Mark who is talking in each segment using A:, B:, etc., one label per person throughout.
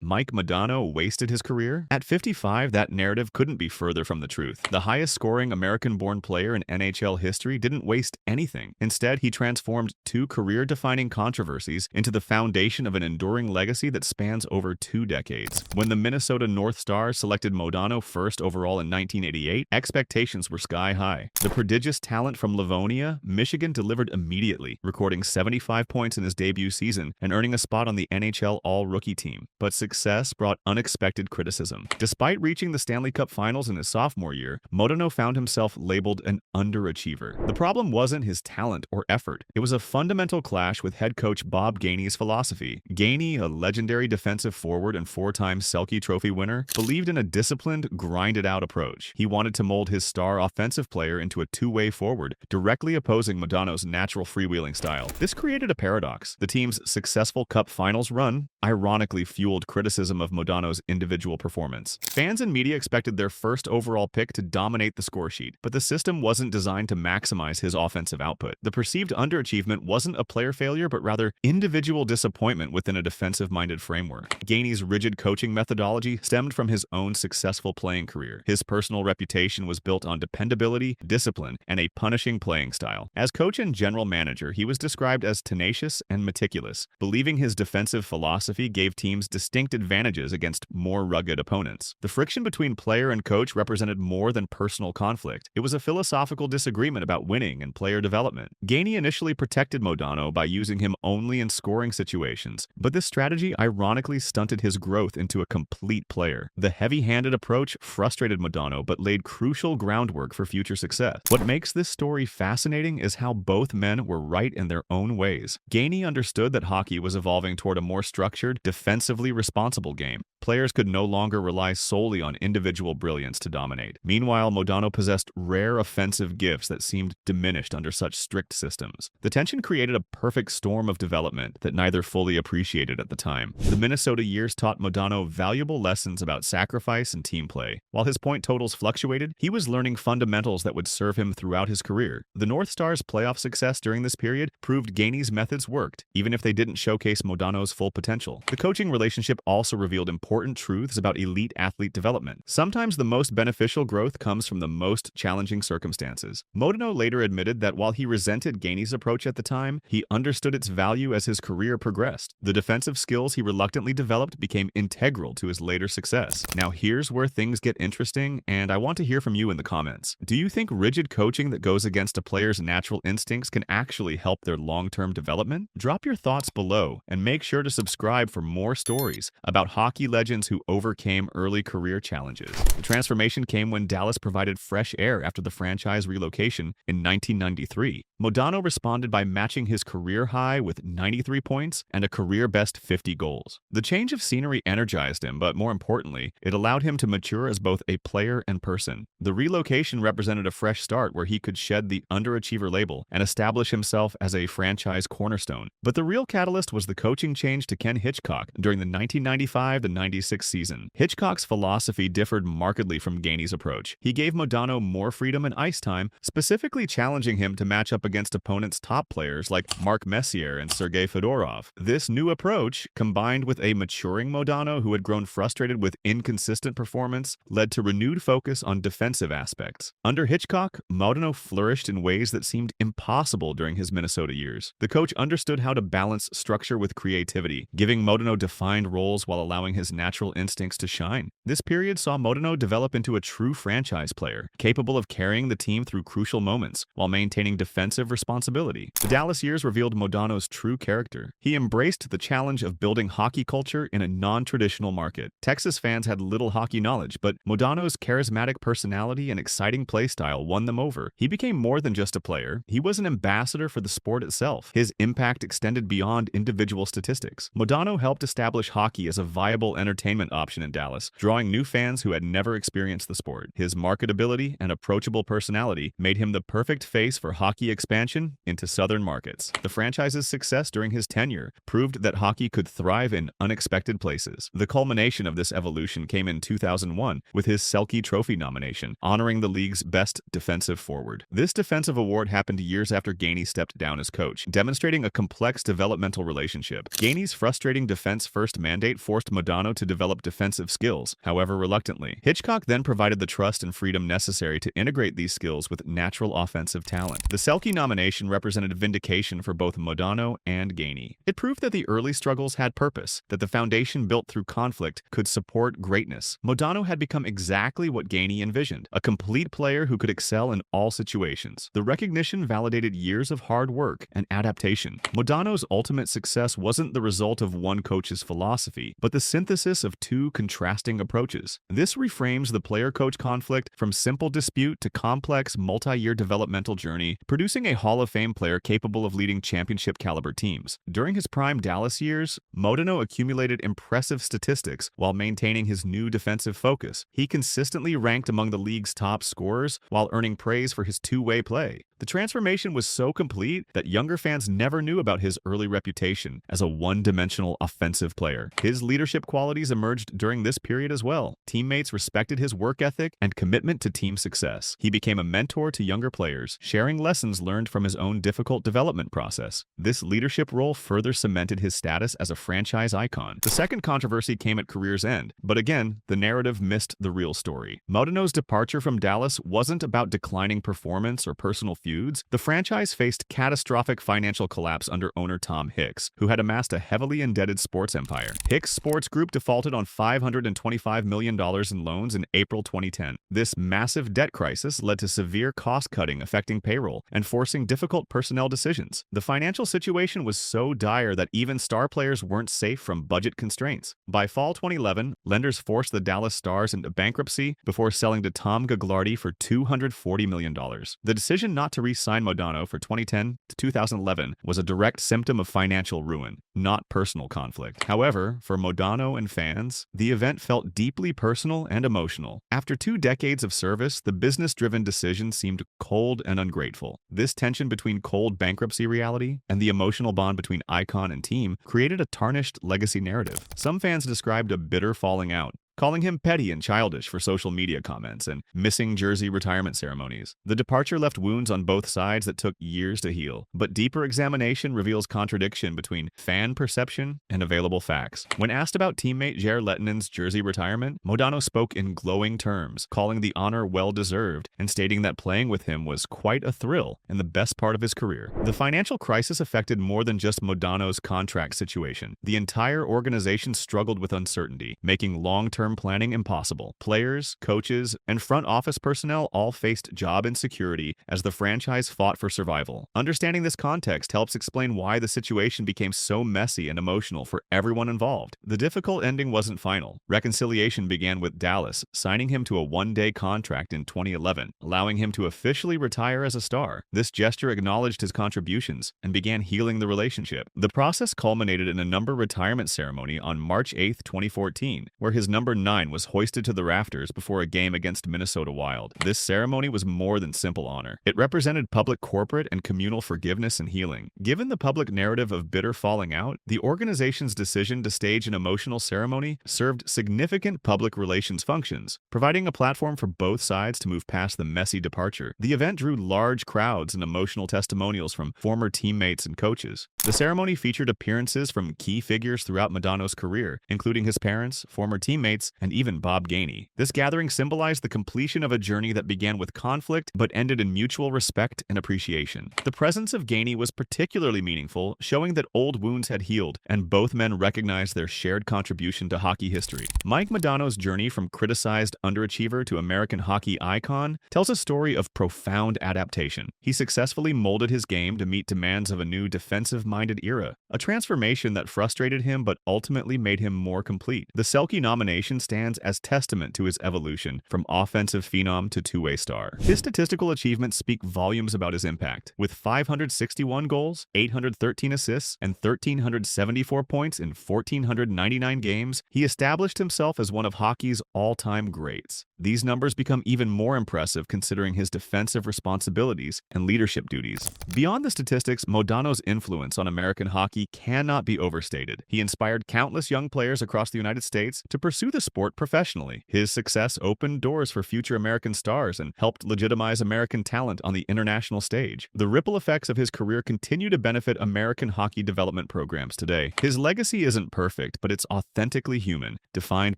A: Mike Modano wasted his career? At 55, that narrative couldn't be further from the truth. The highest-scoring American-born player in NHL history didn't waste anything. Instead, he transformed two career-defining controversies into the foundation of an enduring legacy that spans over 2 decades. When the Minnesota North Stars selected Modano first overall in 1988, expectations were sky-high. The prodigious talent from Livonia, Michigan delivered immediately, recording 75 points in his debut season and earning a spot on the NHL All-Rookie team. But success brought unexpected criticism. Despite reaching the Stanley Cup Finals in his sophomore year, Modano found himself labeled an underachiever. The problem wasn't his talent or effort. It was a fundamental clash with head coach Bob Gainey's philosophy. Gainey, a legendary defensive forward and 4-time Selke Trophy winner, believed in a disciplined, grinded-out approach. He wanted to mold his star offensive player into a two-way forward, directly opposing Modano's natural freewheeling style. This created a paradox. The team's successful Cup Finals run ironically fueled criticism of Modano's individual performance. Fans and media expected their first overall pick to dominate the score sheet, but the system wasn't designed to maximize his offensive output. The perceived underachievement wasn't a player failure, but rather individual disappointment within a defensive-minded framework. Gainey's rigid coaching methodology stemmed from his own successful playing career. His personal reputation was built on dependability, discipline, and a punishing playing style. As coach and general manager, he was described as tenacious and meticulous, believing his defensive philosophy gave teams distinct advantages against more rugged opponents. The friction between player and coach represented more than personal conflict. It was a philosophical disagreement about winning and player development. Gainey initially protected Modano by using him only in scoring situations, but this strategy ironically stunted his growth into a complete player. The heavy-handed approach frustrated Modano but laid crucial groundwork for future success. What makes this story fascinating is how both men were right in their own ways. Gainey understood that hockey was evolving toward a more structured, defensively responsible game. Players could no longer rely solely on individual brilliance to dominate. Meanwhile, Modano possessed rare offensive gifts that seemed diminished under such strict systems. The tension created a perfect storm of development that neither fully appreciated at the time. The Minnesota years taught Modano valuable lessons about sacrifice and team play. While his point totals fluctuated, he was learning fundamentals that would serve him throughout his career. The North Stars' playoff success during this period proved Gainey's methods worked, even if they didn't showcase Modano's full potential. The coaching relationship also revealed important truths about elite athlete development. Sometimes the most beneficial growth comes from the most challenging circumstances. Modano later admitted that while he resented Gainey's approach at the time, he understood its value as his career progressed. The defensive skills he reluctantly developed became integral to his later success. Now here's where things get interesting, and I want to hear from you in the comments. Do you think rigid coaching that goes against a player's natural instincts can actually help their long-term development? Drop your thoughts below, and make sure to subscribe for more stories about hockey legends who overcame early career challenges. The transformation came when Dallas provided fresh air after the franchise relocation in 1993. Modano responded by matching his career high with 93 points and a career-best 50 goals. The change of scenery energized him, but more importantly, it allowed him to mature as both a player and person. The relocation represented a fresh start where he could shed the underachiever label and establish himself as a franchise cornerstone. But the real catalyst was the coaching change to Ken Hitchcock during the 1995-96 season. Hitchcock's philosophy differed markedly from Gainey's approach. He gave Modano more freedom and ice time, specifically challenging him to match up against opponents' top players like Mark Messier and Sergei Fedorov. This new approach, combined with a maturing Modano who had grown frustrated with inconsistent performance, led to renewed focus on defensive aspects. Under Hitchcock, Modano flourished in ways that seemed impossible during his Minnesota years. The coach understood how to balance structure with creativity, giving Modano defined roles while allowing his natural instincts to shine. This period saw Modano develop into a true franchise player, capable of carrying the team through crucial moments while maintaining defensive responsibility. The Dallas years revealed Modano's true character. He embraced the challenge of building hockey culture in a non-traditional market. Texas fans had little hockey knowledge, but Modano's charismatic personality and exciting play style won them over. He became more than just a player. He was an ambassador for the sport itself. His impact extended beyond individual statistics. Modano helped establish hockey as a viable entertainment option in Dallas, drawing new fans who had never experienced the sport. His marketability and approachable personality made him the perfect face for hockey expansion into southern markets. The franchise's success during his tenure proved that hockey could thrive in unexpected places. The culmination of this evolution came in 2001 with his Selke Trophy nomination, honoring the league's best defensive forward. This defensive award happened years after Gainey stepped down as coach, demonstrating a complex developmental relationship. Gainey's frustrating defense-first mandate forced Modano to develop defensive skills, however reluctantly. Hitchcock then provided the trust and freedom necessary to integrate these skills with natural offensive talent. The Selke nomination represented vindication for both Modano and Gainey. It proved that the early struggles had purpose, that the foundation built through conflict could support greatness. Modano had become exactly what Gainey envisioned, a complete player who could excel in all situations. The recognition validated years of hard work and adaptation. Modano's ultimate success wasn't the result of one coach's philosophy, but the synthesis of two contrasting approaches. This reframes the player-coach conflict from simple dispute to complex, multi-year developmental journey, producing a Hall of Fame player capable of leading championship-caliber teams. During his prime Dallas years, Modano accumulated impressive statistics while maintaining his new defensive focus. He consistently ranked among the league's top scorers while earning praise for his two-way play. The transformation was so complete that younger fans never knew about his early reputation as a one-dimensional offensive player. His leadership qualities emerged during this period as well. Teammates respected his work ethic and commitment to team success. He became a mentor to younger players, sharing lessons learned from his own difficult development process. This leadership role further cemented his status as a franchise icon. The second controversy came at career's end, but again, the narrative missed the real story. Modano's departure from Dallas wasn't about declining performance or personal feuds. The franchise faced catastrophic financial collapse under owner Tom Hicks, who had amassed a heavily indebted sports empire. Hicks Sports Group defaulted on $525 million in loans in April 2010. This massive debt crisis led to severe cost-cutting affecting payroll and forcing difficult personnel decisions. The financial situation was so dire that even star players weren't safe from budget constraints. By fall 2011, lenders forced the Dallas Stars into bankruptcy before selling to Tom Gagliardi for $240 million. The decision not to re-sign Modano for 2010 to 2011 was a direct symptom of financial ruin, not personal conflict. However, for Modano and fans, the event felt deeply personal and emotional. After 2 decades of service, the business-driven decision seemed cold and ungrateful. This tension between cold bankruptcy reality and the emotional bond between icon and team created a tarnished legacy narrative. Some fans described a bitter falling out, calling him petty and childish for social media comments and missing jersey retirement ceremonies. The departure left wounds on both sides that took years to heal, but deeper examination reveals contradiction between fan perception and available facts. When asked about teammate Jair Lettinen's jersey retirement, Modano spoke in glowing terms, calling the honor well-deserved and stating that playing with him was quite a thrill and the best part of his career. The financial crisis affected more than just Modano's contract situation. The entire organization struggled with uncertainty, making long-term planning impossible. Players, coaches, and front office personnel all faced job insecurity as the franchise fought for survival. Understanding this context helps explain why the situation became so messy and emotional for everyone involved. The difficult ending wasn't final. Reconciliation began with Dallas signing him to a one-day contract in 2011, allowing him to officially retire as a star. This gesture acknowledged his contributions and began healing the relationship. The process culminated in a number retirement ceremony on March 8, 2014, where his number 9 was hoisted to the rafters before a game against Minnesota Wild. This ceremony was more than simple honor. It represented public corporate and communal forgiveness and healing. Given the public narrative of bitter falling out, the organization's decision to stage an emotional ceremony served significant public relations functions, providing a platform for both sides to move past the messy departure. The event drew large crowds and emotional testimonials from former teammates and coaches. The ceremony featured appearances from key figures throughout Modano's career, including his parents, former teammates, and even Bob Gainey. This gathering symbolized the completion of a journey that began with conflict but ended in mutual respect and appreciation. The presence of Gainey was particularly meaningful, showing that old wounds had healed and both men recognized their shared contribution to hockey history. Mike Modano's journey from criticized underachiever to American hockey icon tells a story of profound adaptation. He successfully molded his game to meet demands of a new defensive-minded era, a transformation that frustrated him but ultimately made him more complete. The Selke nomination stands as testament to his evolution from offensive phenom to two-way star. His statistical achievements speak volumes about his impact. With 561 goals, 813 assists, and 1,374 points in 1,499 games, he established himself as one of hockey's all-time greats. These numbers become even more impressive considering his defensive responsibilities and leadership duties. Beyond the statistics, Modano's influence on American hockey cannot be overstated. He inspired countless young players across the United States to pursue the sport professionally. His success opened doors for future American stars and helped legitimize American talent on the international stage. The ripple effects of his career continue to benefit American hockey development programs today. His legacy isn't perfect, but it's authentically human, defined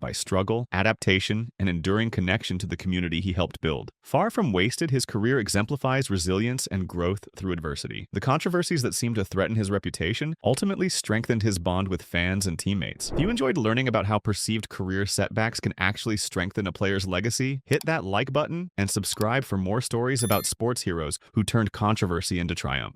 A: by struggle, adaptation, and enduring connection to the community he helped build. Far from wasted, his career exemplifies resilience and growth through adversity. The controversies that seemed to threaten his reputation ultimately strengthened his bond with fans and teammates. If you enjoyed learning about how perceived career setbacks can actually strengthen a player's legacy, hit that like button and subscribe for more stories about sports heroes who turned controversy into triumph.